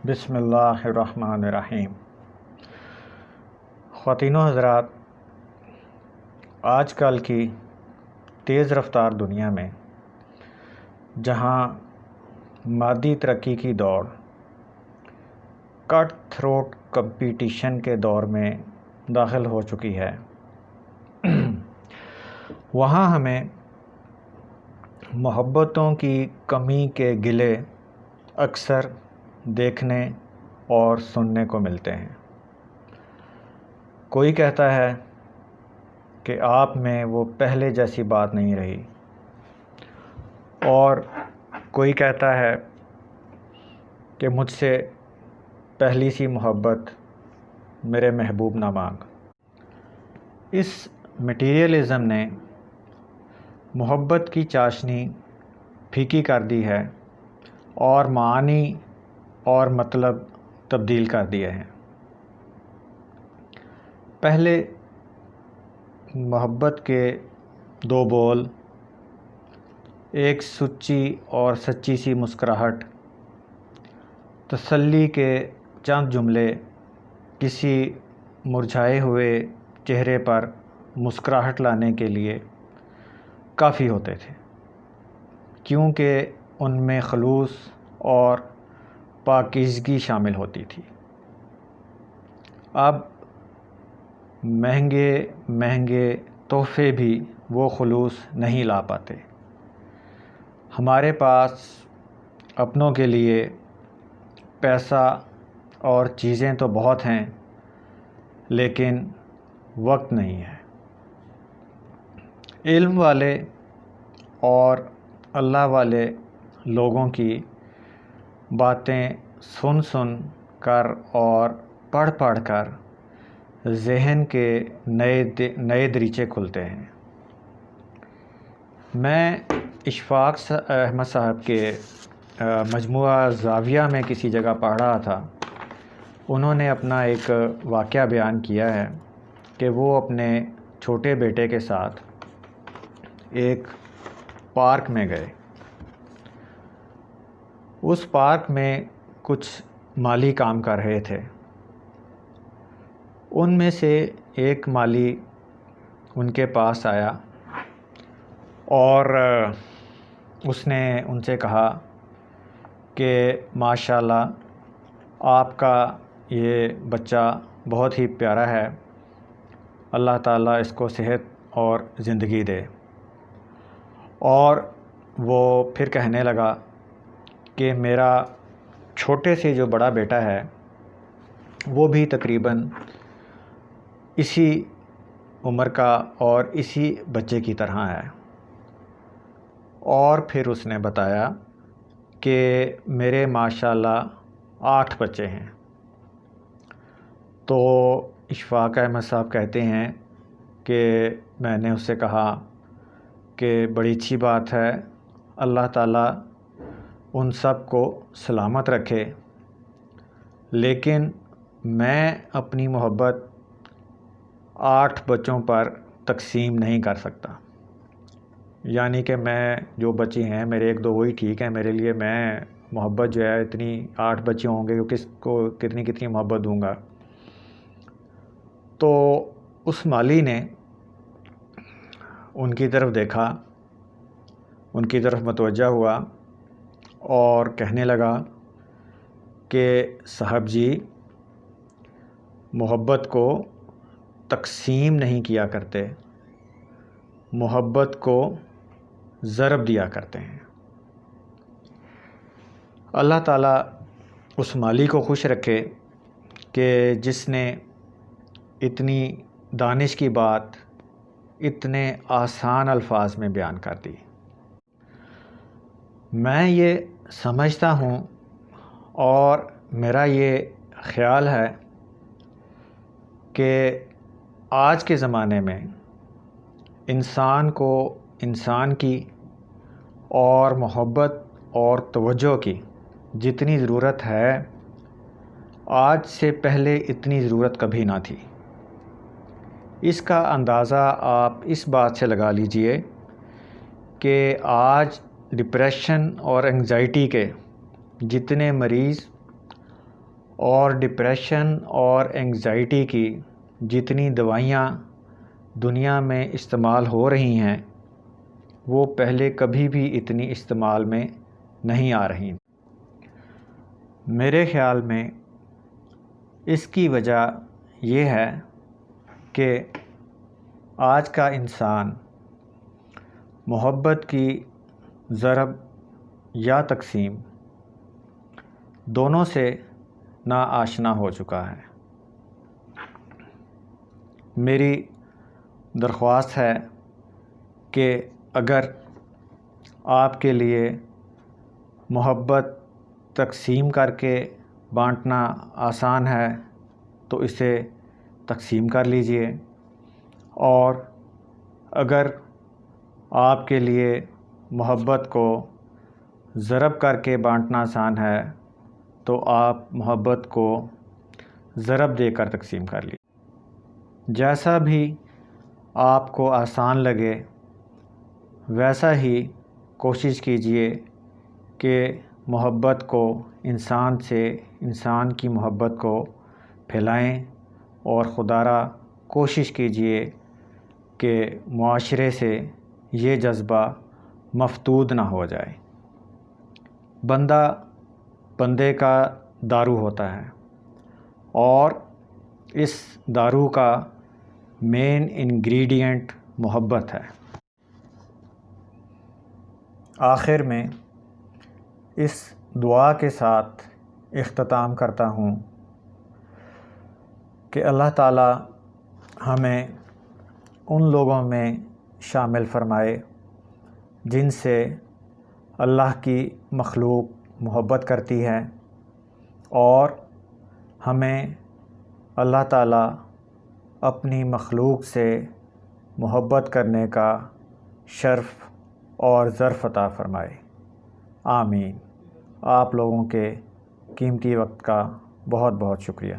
بسم اللہ الرحمن الرحیم۔ خواتین و حضرات، آج کل کی تیز رفتار دنیا میں جہاں مادی ترقی کی دوڑ کٹ تھروٹ کمپٹیشن کے دور میں داخل ہو چکی ہے، وہاں ہمیں محبتوں کی کمی کے گلے اکثر دیکھنے اور سننے کو ملتے ہیں۔ کوئی کہتا ہے کہ آپ میں وہ پہلے جیسی بات نہیں رہی، اور کوئی کہتا ہے کہ مجھ سے پہلی سی محبت میرے محبوب نہ مانگ۔ اس مٹیریلزم نے محبت کی چاشنی پھیکی کر دی ہے اور معانی اور مطلب تبدیل کر دیے ہیں۔ پہلے محبت کے دو بول، ایک سچی اور سچی سی مسکراہٹ، تسلی کے چند جملے کسی مرجھائے ہوئے چہرے پر مسکراہٹ لانے کے لیے کافی ہوتے تھے، کیونکہ ان میں خلوص اور پاکیزگی شامل ہوتی تھی۔ اب مہنگے مہنگے تحفے بھی وہ خلوص نہیں لا پاتے۔ ہمارے پاس اپنوں کے لیے پیسہ اور چیزیں تو بہت ہیں، لیکن وقت نہیں ہے۔ علم والے اور اللہ والے لوگوں کی باتیں سن سن کر اور پڑھ پڑھ کر ذہن کے نئے دریچے کھلتے ہیں۔ میں اشفاق احمد صاحب کے مجموعہ زاویہ میں کسی جگہ پڑھ رہا تھا۔ انہوں نے اپنا ایک واقعہ بیان کیا ہے کہ وہ اپنے چھوٹے بیٹے کے ساتھ ایک پارک میں گئے۔ اس پارک میں کچھ مالی کام کر رہے تھے۔ ان میں سے ایک مالی ان کے پاس آیا اور اس نے ان سے کہا کہ ماشاءاللہ آپ کا یہ بچہ بہت ہی پیارا ہے، اللہ تعالیٰ اس کو صحت اور زندگی دے۔ اور وہ پھر کہنے لگا کہ میرا چھوٹے سے جو بڑا بیٹا ہے وہ بھی تقریباً اسی عمر کا اور اسی بچے کی طرح ہے۔ اور پھر اس نے بتایا کہ میرے ماشاءاللہ 8 بچے ہیں۔ تو اشفاق احمد صاحب کہتے ہیں کہ میں نے اس سے کہا کہ بڑی اچھی بات ہے، اللہ تعالیٰ ان سب کو سلامت رکھے، لیکن میں اپنی محبت 8 بچوں پر تقسیم نہیں کر سکتا۔ یعنی کہ میں جو بچے ہیں میرے 1-2 وہی ٹھیک ہیں میرے لیے، میں محبت جو ہے اتنی 8 بچے ہوں گے کہ کس کو کتنی محبت دوں گا۔ تو اس مالی نے ان کی طرف دیکھا، ان کی طرف متوجہ ہوا اور کہنے لگا کہ صاحب جی، محبت کو تقسیم نہیں کیا کرتے، محبت کو ضرب دیا کرتے ہیں۔ اللہ تعالیٰ اس مالی کو خوش رکھے کہ جس نے اتنی دانش کی بات اتنے آسان الفاظ میں بیان کر دی۔ میں یہ سمجھتا ہوں اور میرا یہ خیال ہے کہ آج کے زمانے میں انسان کو انسان کی اور محبت اور توجہ کی جتنی ضرورت ہے، آج سے پہلے اتنی ضرورت کبھی نہ تھی۔ اس کا اندازہ آپ اس بات سے لگا لیجئے کہ آج ڈپریشن اور انگزائٹی کے جتنے مریض اور ڈپریشن اور انگزائٹی کی جتنی دوائیاں دنیا میں استعمال ہو رہی ہیں وہ پہلے کبھی بھی اتنی استعمال میں نہیں آ رہی۔ میرے خیال میں اس کی وجہ یہ ہے کہ آج کا انسان محبت کی ضرب یا تقسیم دونوں سے ناآشنا ہو چکا ہے۔ میری درخواست ہے کہ اگر آپ کے لیے محبت تقسیم کر کے بانٹنا آسان ہے تو اسے تقسیم کر لیجئے، اور اگر آپ کے لیے محبت کو ضرب کر کے بانٹنا آسان ہے تو آپ محبت کو ضرب دے کر تقسیم کر لیجئے۔ جیسا بھی آپ کو آسان لگے ویسا ہی کوشش کیجئے کہ محبت کو انسان کی محبت کو پھیلائیں، اور خدا را کوشش کیجئے کہ معاشرے سے یہ جذبہ مفتود نہ ہو جائے۔ بندہ بندے کا دارو ہوتا ہے، اور اس دارو کا مین انگریڈینٹ محبت ہے۔ آخر میں اس دعا کے ساتھ اختتام کرتا ہوں کہ اللہ تعالی ہمیں ان لوگوں میں شامل فرمائے جن سے اللہ کی مخلوق محبت کرتی ہے، اور ہمیں اللہ تعالی اپنی مخلوق سے محبت کرنے کا شرف اور ظرف عطا فرمائے۔ آمین۔ آپ لوگوں کے قیمتی وقت کا بہت بہت شکریہ۔